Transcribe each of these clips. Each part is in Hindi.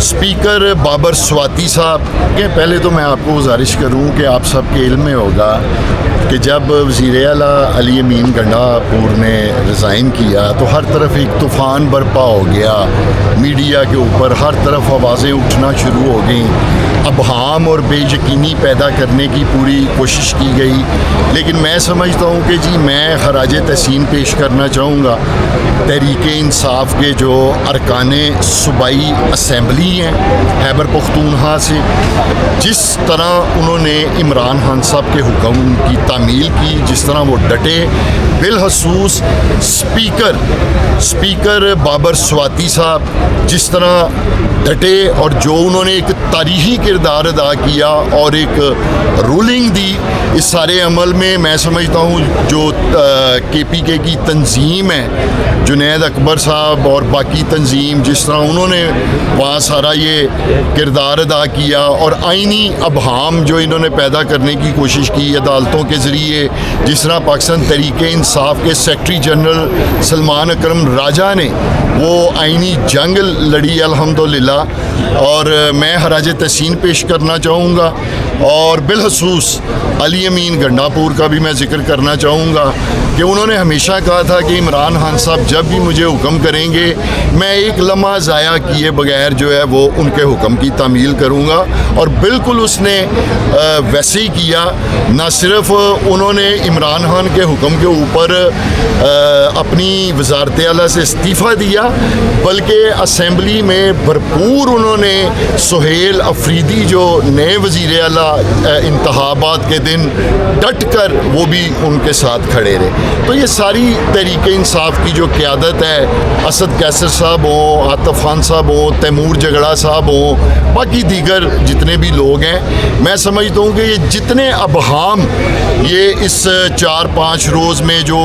स्पीकर बाबर स्वाति साहब के पहले तो मैं आपको गुजारिश करूं कि आप सबके इल्म में होगा कि जब वज़ीर आला अली अमीन गंडापुर ने रिज़ाइन किया तो हर तरफ एक तूफ़ान बरपा हो गया, मीडिया के ऊपर हर तरफ आवाज़ें उठना शुरू हो गई, अबहाम और बेयकीनी पैदा करने की पूरी कोशिश की गई। लेकिन मैं समझता हूँ कि जी मैं खराज तहसीन पेश करना चाहूँगा तहरीक इंसाफ के जो अरकाने सूबाई असम्बली हैं खैबर पख्तूनख्वा से, जिस तरह उन्होंने इमरान खान साहब के हुक्म की तामील की, जिस तरह वो डटे, बिलखसूस स्पीकर बाबर स्वाति साहब जिस तरह डटे और जो उन्होंने एक तारीखी किरदार अदा किया और एक रूलिंग दी इस सारे अमल में, मैं समझता हूँ जो KPK की तंजीम है, जुनैद अकबर साहब और बाकी तंजीम जिस तरह उन्होंने वहाँ सारा ये किरदार अदा किया और आइनी अबहाम जो इन्होंने पैदा करने की कोशिश की अदालतों के ज़रिए, जिस तरह पाकिस्तान तहरीक इंसाफ के सेक्रेटरी जनरल सलमान अकरम राजा ने वो आइनी जंग लड़ी अल्हम्दुलिल्लाह, और मैं खराज तहसीन पेश करना चाहूँगा। और बिलखसूस अली अमीन गंडापुर का भी मैं ज़िक्र करना चाहूँगा कि उन्होंने हमेशा कहा था कि इमरान खान साहब जब भी मुझे हुक्म करेंगे मैं एक लम्हा ज़ाया किए बगैर जो है वो उनके हुक्म की तामील करूँगा, और बिल्कुल उसने वैसे ही किया। न सिर्फ उन्होंने इमरान खान के हुक्म के ऊपर अपनी वज़ारत आला से इस्तीफ़ा दिया, बल्कि असम्बली में भरपूर उन्होंने सुहेल अफरीदी जो नए वज़ीर आला इंतखाबात के दिन डट कर वो भी उनके साथ खड़े रहे। तो ये सारी तहरीक इंसाफ की जो क़यादत है, असद कैसर साहब हों, आतिफ खान साहब हों, तैमूर जगड़ा साहब हों, बाकी दीगर जितने भी लोग हैं, मैं समझता हूँ कि ये जितने अबहाम ये इस 4-5 रोज़ में जो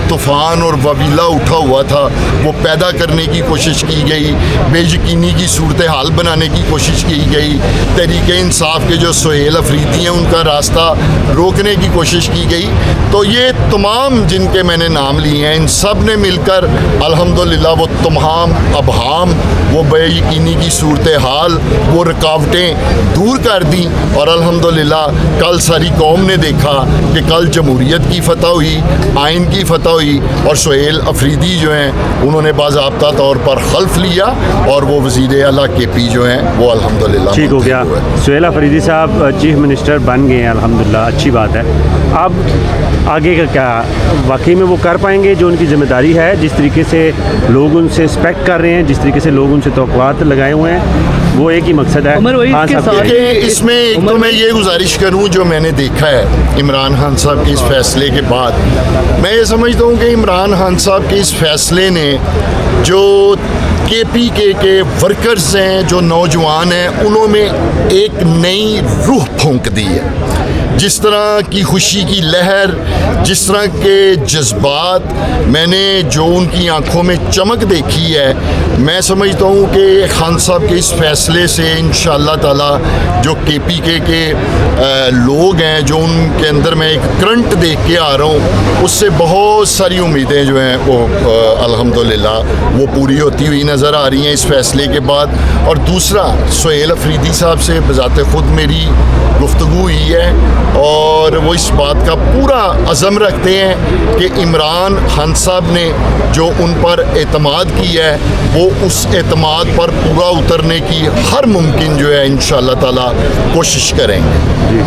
तूफ़ान और वबीला उठा हुआ था वो पैदा करने की कोशिश की गई, बेयकीनी की सूरत हाल बनाने की कोशिश की गई, तहरीक इंसाफ के जो सुहेल अफरीदी हैं उनका रास्ता रोकने की कोशिश की गई। तो ये तमाम जिनके मैंने नाम लिए हैं इन सब ने मिलकर अल्हम्दुलिल्लाह वो तमाम अबहाम, वो बेयकीनी की सूरत हाल, वो रुकावटें दूर कर दी, और अल्हम्दुलिल्लाह कल सारी कौम ने देखा कि कल जमहूरियत की फ़तह हुई, आइन की फ़तह हुई, और सुहेल अफरीदी जो हैं उन्होंने बाज़ाब्ता तौर पर हल्फ लिया और वो वज़ीर आला KP जो हैं वो अल्हम्दुलिल्लाह ठीक हो गया। सुहेल अफरीदी साहब चीफ मिनिस्टर बन गए हैं अल्हम्दुलिल्लाह, अच्छी बात है। अब आगे का क्या, वाकई में वो कर पाएंगे जो उनकी ज़िम्मेदारी है, जिस तरीके से लोग उनसे एक्सपेक्ट कर रहे हैं, जिस तरीके से लोग उनसे तवक्कुआत लगाए हुए हैं, वो एक ही मकसद है। इसमें एक तो मैं ये गुजारिश करूँ, जो मैंने देखा है इमरान खान साहब के इस फैसले के बाद, मैं ये समझता हूँ कि इमरान खान साहब के इस फैसले ने जो KPK के वर्कर्स हैं, जो नौजवान हैं, उन्होंने एक नई रूह फूंक दी है। जिस तरह की खुशी की लहर, जिस तरह के जज्बात मैंने जो उनकी आंखों में चमक देखी है, मैं समझता हूँ कि खान साहब के इस फैसले से इंशाअल्लाह ताला जो KPK के लोग हैं, जो उनके अंदर मैं एक करंट देख के आ रहा हूँ, उससे बहुत सारी उम्मीदें जो हैं वो अल्हम्दुलिल्लाह वो पूरी होती हुई नज़र आ रही हैं इस फैसले के बाद। और दूसरा, सुहेल अफरीदी साहब से बज़ाते ख़ुद मेरी गुफ्तगू हुई है और वो इस बात का पूरा अज़म रखते हैं कि इमरान खान साहब ने जो उन पर एतमाद किया है वो उस एतमाद पर पूरा उतरने की हर मुमकिन जो है इंशाअल्लाह ताला कोशिश करेंगे।